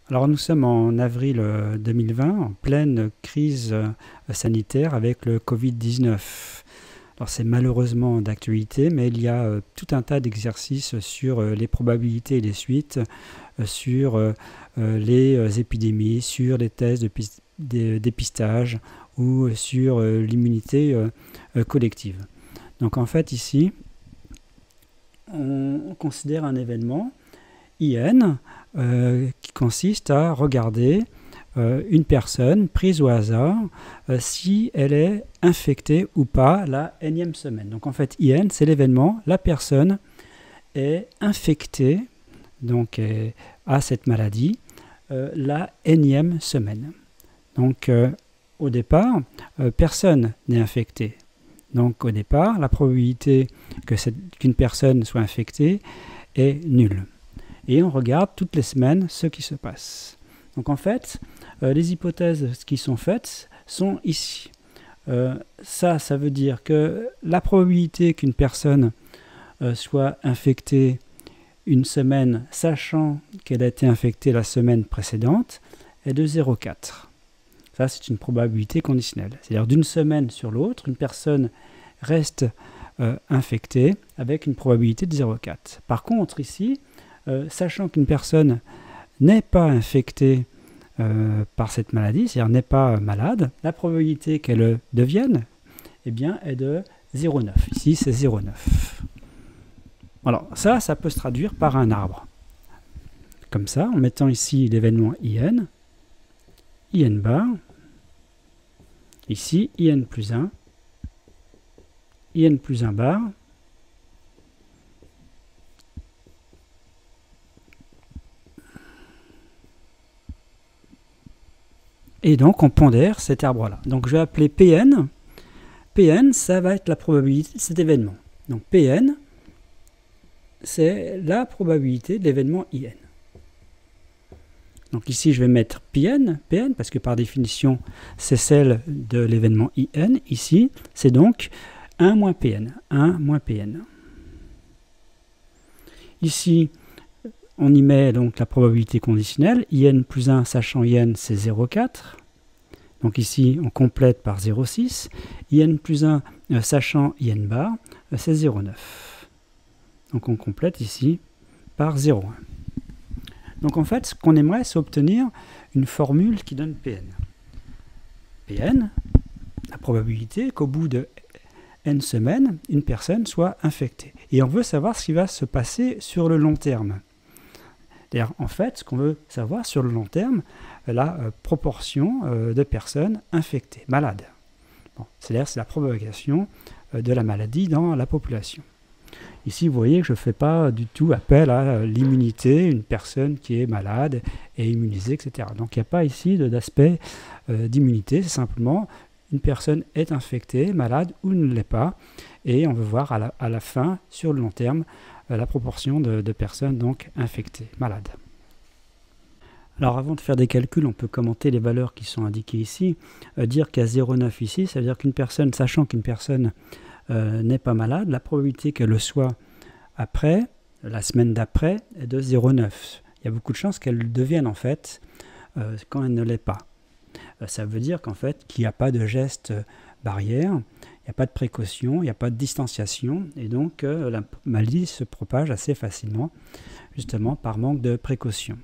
Alors nous sommes en avril 2020, en pleine crise sanitaire avec le Covid-19. Alors c'est malheureusement d'actualité, mais il y a tout un tas d'exercices sur les probabilités et les suites, sur les épidémies, sur les tests de dépistage ou sur l'immunité collective. Donc en fait ici, on considère un événement IN qui consiste à regarder une personne prise au hasard si elle est infectée ou pas la Nème semaine. Donc en fait IN c'est l'événement, la personne est infectée donc à cette maladie la Nème semaine. Donc au départ personne n'est infecté. Donc au départ la probabilité qu'une personne soit infectée est nulle. Et on regarde toutes les semaines ce qui se passe. Donc en fait, les hypothèses qui sont faites sont ici. Ça veut dire que la probabilité qu'une personne soit infectée une semaine, sachant qu'elle a été infectée la semaine précédente, est de 0,4. Ça, c'est une probabilité conditionnelle. C'est-à-dire d'une semaine sur l'autre, une personne reste infectée avec une probabilité de 0,4. Par contre, ici, sachant qu'une personne n'est pas infectée par cette maladie, c'est-à-dire n'est pas malade, la probabilité qu'elle devienne eh bien, est de 0,9. Ici, c'est 0,9. Alors, ça peut se traduire par un arbre. Comme ça, en mettant ici l'événement IN, IN bar, ici IN plus 1, IN plus 1 bar, et donc on pondère cet arbre-là. Donc je vais appeler PN. PN, ça va être la probabilité de cet événement. Donc PN, c'est la probabilité de l'événement IN. Donc ici je vais mettre PN, parce que par définition c'est celle de l'événement IN. Ici c'est donc 1 moins PN. 1 moins PN. Ici on y met donc la probabilité conditionnelle, IN plus 1, sachant IN, c'est 0,4. Donc ici, on complète par 0,6. IN plus 1, sachant IN bar, c'est 0,9. Donc on complète ici par 0,1. Donc en fait, ce qu'on aimerait, c'est obtenir une formule qui donne PN. PN, la probabilité qu'au bout de N semaines, une personne soit infectée. Et on veut savoir ce qui va se passer sur le long terme. D'ailleurs, en fait, ce qu'on veut savoir sur le long terme, la proportion de personnes infectées, malades. Bon, c'est-à-dire c'est la propagation de la maladie dans la population. Ici, vous voyez que je ne fais pas du tout appel à l'immunité, une personne qui est malade et immunisée, etc. Donc il n'y a pas ici d'aspect d'immunité, c'est simplement une personne est infectée, malade ou ne l'est pas, et on veut voir à la fin, sur le long terme, la proportion de personnes donc infectées, malades. Alors avant de faire des calculs, on peut commenter les valeurs qui sont indiquées ici. Dire qu'il y a 0,9 ici, ça veut dire qu'une personne, sachant qu'une personne n'est pas malade, la probabilité qu'elle le soit après, la semaine d'après, est de 0,9. Il y a beaucoup de chances qu'elle le devienne en fait quand elle ne l'est pas. Ça veut dire qu'en fait qu'il n'y a pas de geste barrière, il n'y a pas de précaution, il n'y a pas de distanciation, et donc la maladie se propage assez facilement, justement par manque de précaution.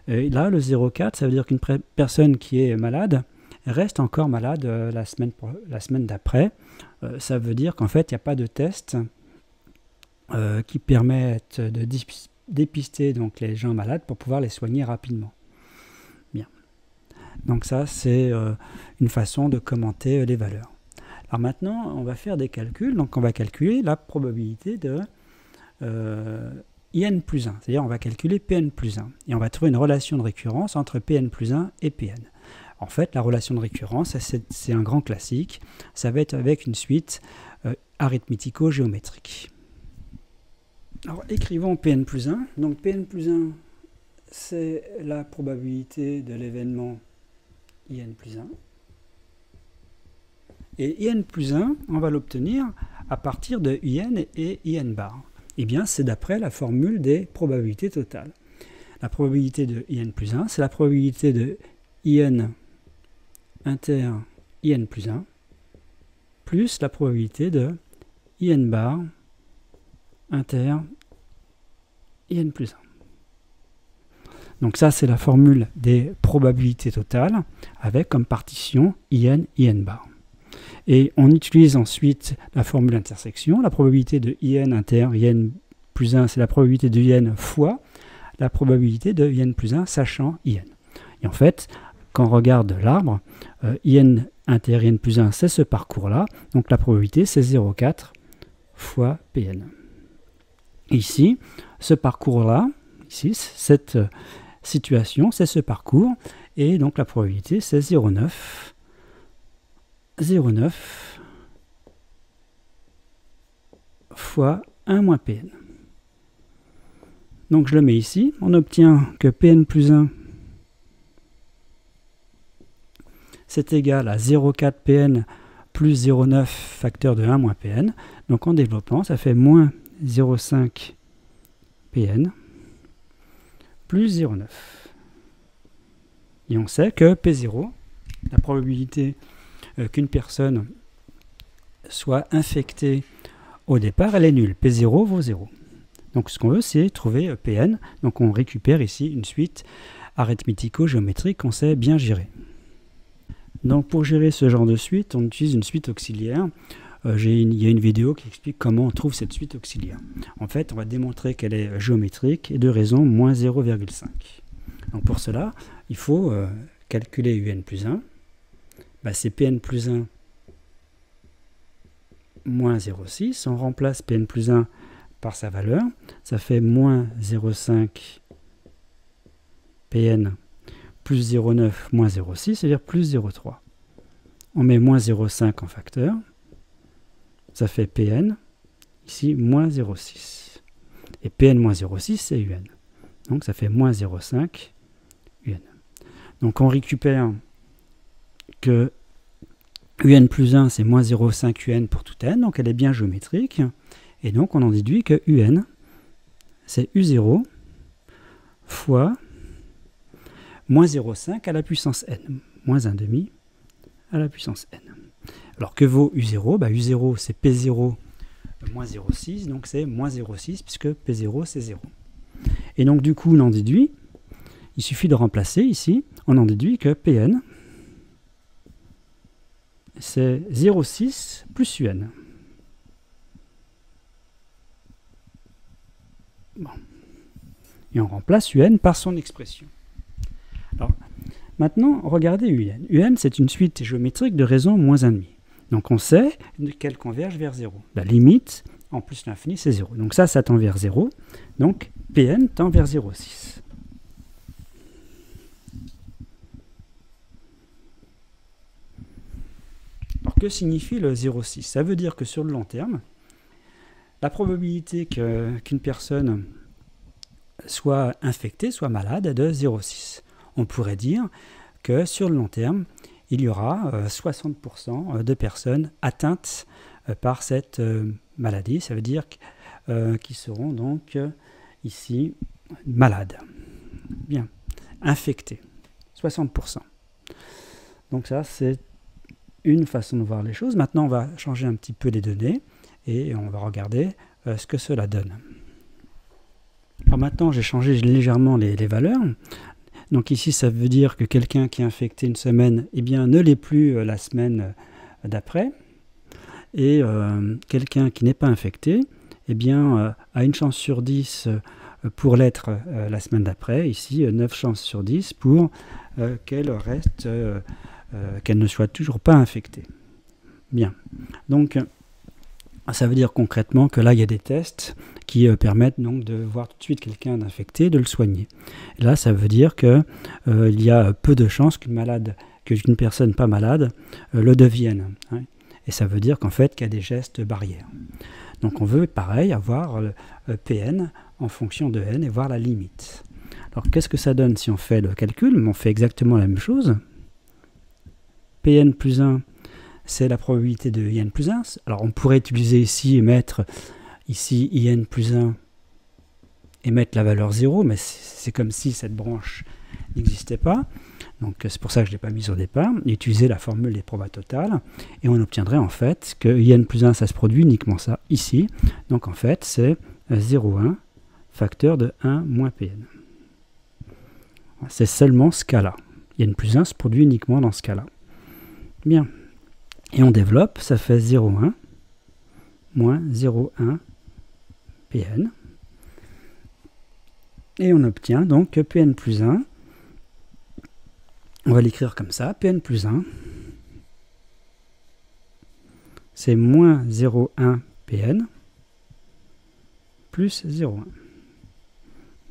Et là, le 0,4, ça veut dire qu'une personne qui est malade reste encore malade la semaine d'après. Ça veut dire qu'en fait, il n'y a pas de test qui permettent de dépister donc, les gens malades pour pouvoir les soigner rapidement. Bien. Donc ça, c'est une façon de commenter les valeurs. Alors maintenant, on va faire des calculs. Donc on va calculer la probabilité de IN plus 1. C'est-à-dire on va calculer PN plus 1. Et on va trouver une relation de récurrence entre PN plus 1 et PN. En fait, la relation de récurrence, c'est un grand classique. Ça va être avec une suite arithmético-géométrique. Alors écrivons PN plus 1. Donc PN plus 1, c'est la probabilité de l'événement IN plus 1. Et IN plus 1, on va l'obtenir à partir de IN et IN bar. Eh bien, c'est d'après la formule des probabilités totales. la probabilité de IN plus 1, c'est la probabilité de IN inter IN plus 1, plus la probabilité de IN bar inter IN plus 1. Donc ça, c'est la formule des probabilités totales avec comme partition IN, IN bar. Et on utilise ensuite la formule d'intersection. La probabilité de IN inter IN plus 1, c'est la probabilité de IN fois la probabilité de IN plus 1 sachant IN. Et en fait, quand on regarde l'arbre, IN inter IN plus 1, c'est ce parcours-là. Donc la probabilité, c'est 0,4 fois PN. Ici, ce parcours-là, ici, cette situation, c'est ce parcours. Et donc la probabilité, c'est 0,9 fois 1 moins Pn. Donc je le mets ici, on obtient que Pn plus 1 c'est égal à 0,4 Pn plus 0,9 facteur de 1 moins Pn. Donc en développement, ça fait moins 0,5 Pn plus 0,9. Et on sait que P0, la probabilité qu'une personne soit infectée au départ, elle est nulle. P0 vaut 0. Donc ce qu'on veut, c'est trouver Pn. Donc on récupère ici une suite arithmético-géométrique qu'on sait bien gérer. Donc pour gérer ce genre de suite, on utilise une suite auxiliaire. Il y a une vidéo qui explique comment on trouve cette suite auxiliaire. En fait, on va démontrer qu'elle est géométrique et de raison moins 0,5. Donc pour cela, il faut calculer Un plus 1. C'est Pn plus 1 moins 0,6. On remplace Pn plus 1 par sa valeur. Ça fait moins 0,5 Pn plus 0,9 moins 0,6, c'est-à-dire plus 0,3. On met moins 0,5 en facteur. Ça fait Pn, ici, moins 0,6. Et Pn moins 0,6, c'est Un. Donc ça fait moins 0,5 Un. Donc on récupère que Un plus 1, c'est moins 0,5 Un pour tout n, donc elle est bien géométrique. Et donc on en déduit que Un, c'est U0 fois moins 0,5 à la puissance n, moins 1,5 à la puissance n. Alors que vaut U0 U0 c'est P0 moins 0,6, donc c'est moins 0,6 puisque P0 c'est 0. Et donc du coup on en déduit, il suffit de remplacer ici, on en déduit que Pn c'est 0,6 plus Un. Bon. Et on remplace Un par son expression. Alors, maintenant, regardez Un. Un, c'est une suite géométrique de raison moins 1,5. Donc on sait qu'elle converge vers 0. La limite, en plus l'infini, c'est 0. Donc ça tend vers 0. Donc Pn tend vers 0,6. Alors que signifie le 0,6? Ça veut dire que sur le long terme, la probabilité qu'une personne soit infectée, soit malade, est de 0,6. On pourrait dire que sur le long terme, il y aura 60% de personnes atteintes par cette maladie. Ça veut dire qu'ils seront donc ici malades. Bien, infectés. 60%. Donc ça, c'est une façon de voir les choses. Maintenant, on va changer un petit peu les données et on va regarder ce que cela donne. Alors maintenant, j'ai changé légèrement les valeurs. Donc ici, ça veut dire que quelqu'un qui est infecté une semaine, eh bien, ne l'est plus la semaine d'après. Et quelqu'un qui n'est pas infecté, eh bien, a une chance sur 10 pour l'être la semaine d'après. Ici, 9 chances sur 10 pour qu'elle reste, qu'elle ne soit toujours pas infectée. Bien. Donc, ça veut dire concrètement que là, il y a des tests qui permettent donc de voir tout de suite quelqu'un d'infecté, de le soigner. Et là, ça veut dire qu'il y a peu de chances qu'une personne pas malade le devienne. Hein. Et ça veut dire qu'en fait, qu'il y a des gestes barrières. Donc on veut, pareil, avoir Pn en fonction de n et voir la limite. Alors qu'est-ce que ça donne si on fait le calcul? On fait exactement la même chose. Pn plus 1, c'est la probabilité de In plus 1. Alors on pourrait utiliser ici et mettre ici In plus 1 et mettre la valeur 0, mais c'est comme si cette branche n'existait pas. Donc c'est pour ça que je ne l'ai pas mise au départ. Utiliser la formule des probas totales, et on obtiendrait en fait que IN plus 1, ça se produit uniquement ça ici. Donc en fait, c'est 0,1 facteur de 1 moins Pn. C'est seulement ce cas-là. IN plus 1 se produit uniquement dans ce cas-là. Bien. Et on développe, ça fait 0,1 moins 0,1 Pn. Et on obtient donc que Pn plus 1, on va l'écrire comme ça, Pn plus 1, c'est moins 0,1 Pn plus 0,1.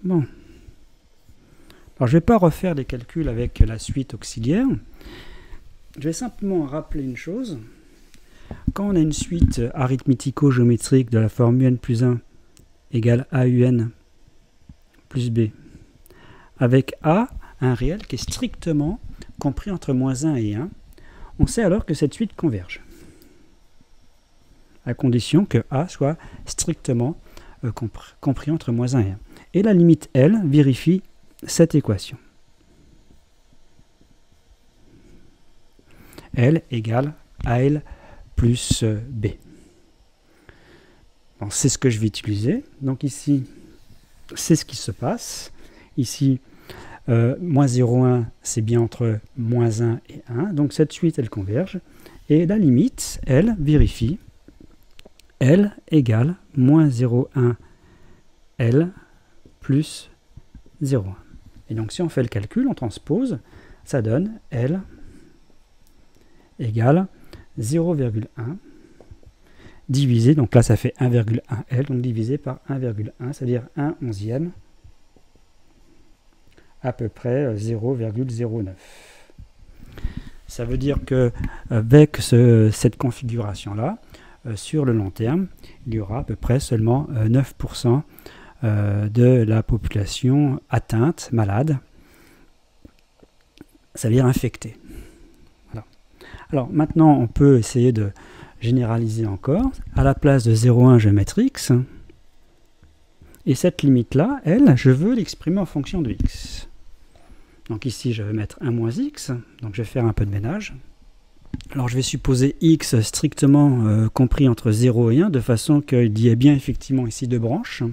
Bon. Alors je ne vais pas refaire les calculs avec la suite auxiliaire. Je vais simplement rappeler une chose. Quand on a une suite arithmético-géométrique de la forme un plus 1 égale AUN plus B, avec A, un réel qui est strictement compris entre moins 1 et 1, on sait alors que cette suite converge, à condition que A soit strictement compris entre moins 1 et 1. Et la limite L vérifie cette équation. L égale AL plus B. Bon, c'est ce que je vais utiliser. Donc ici, c'est ce qui se passe. Ici, moins 0,1, c'est bien entre moins 1 et 1. Donc cette suite, elle converge. Et la limite, elle vérifie L égale moins 0,1 L plus 0,1. Et donc si on fait le calcul, on transpose, ça donne L égale 0,1 divisé, donc là ça fait 1,1 L, donc divisé par 1,1, c'est-à-dire 1 onzième, à peu près 0,09. Ça veut dire que avec cette configuration-là, sur le long terme, il y aura à peu près seulement 9% de la population atteinte, malade, ça veut dire infectée. Voilà. Alors maintenant, on peut essayer de généraliser encore. À la place de 0,1, je vais mettre x. Et cette limite-là, elle, je veux l'exprimer en fonction de x. Donc ici, je vais mettre 1 moins x. Donc je vais faire un peu de ménage. Alors je vais supposer x strictement compris entre 0 et 1, de façon qu'il y ait bien effectivement ici deux branches.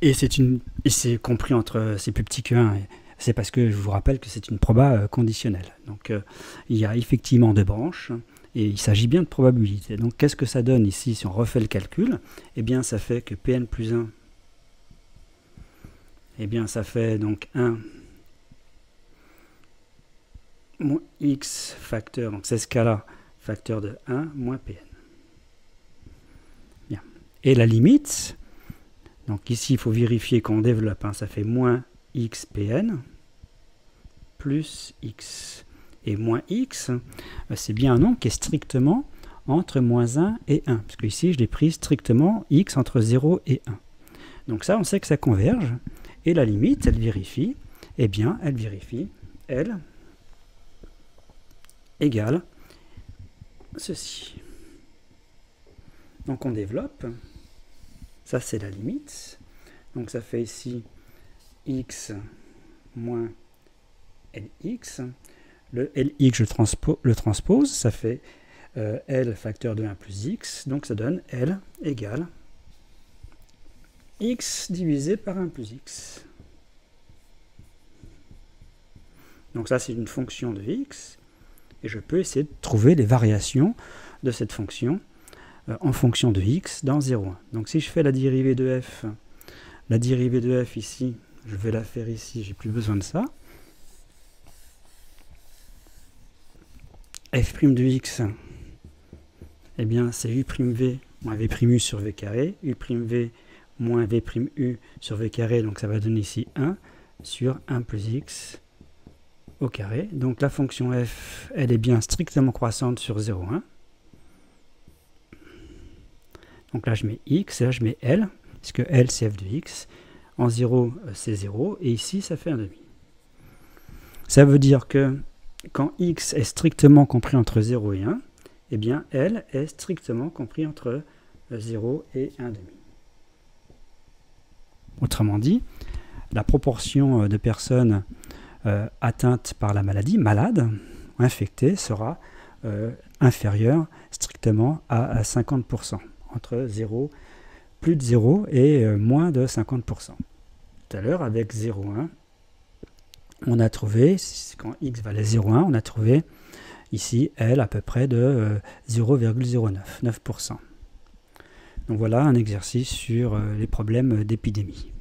Et c'est compris entre, c'est plus petit que 1. C'est parce que je vous rappelle que c'est une proba conditionnelle. Donc il y a effectivement deux branches. Et il s'agit bien de probabilité. Donc qu'est-ce que ça donne ici si on refait le calcul? Eh bien ça fait que Pn plus 1, eh bien ça fait donc 1 moins x facteur, donc c'est ce cas-là, facteur de 1 moins Pn. Bien. Et la limite, donc ici il faut vérifier qu'on développe, ça fait moins x Pn plus x. Et moins x, c'est bien un nombre qui est strictement entre moins 1 et 1. Parce que ici, je l'ai pris strictement x entre 0 et 1. Donc ça, on sait que ça converge. Et la limite, elle vérifie. Eh bien, elle vérifie L égale ceci. Donc on développe. Ça, c'est la limite. Donc ça fait ici x moins Lx. Le Lx, je le transpose, ça fait L facteur de 1 plus x, donc ça donne L égale x divisé par 1 plus x. Donc ça, c'est une fonction de x, et je peux essayer de trouver les variations de cette fonction en fonction de x dans 0,1. Donc si je fais la dérivée de f ici, je vais la faire ici, j'ai plus besoin de ça. F' de x, eh bien c'est u'v moins v' sur v carré, u'v moins v'u sur v carré, donc ça va donner ici 1 sur 1 plus x au carré. Donc la fonction f, elle est bien strictement croissante sur 0,1. Donc là je mets x, et là je mets L, puisque L c'est f de x. En 0 c'est 0, et ici ça fait 1,5. Ça veut dire que quand x est strictement compris entre 0 et 1, eh bien L est strictement compris entre 0 et 1,5. Autrement dit, la proportion de personnes atteintes par la maladie, malades, infectées, sera inférieure strictement à 50%, entre 0, plus de 0 et moins de 50%. Tout à l'heure, avec 0,1, on a trouvé, quand x valait 0,1, on a trouvé ici L à peu près de 0,09%. Donc voilà un exercice sur les problèmes d'épidémie.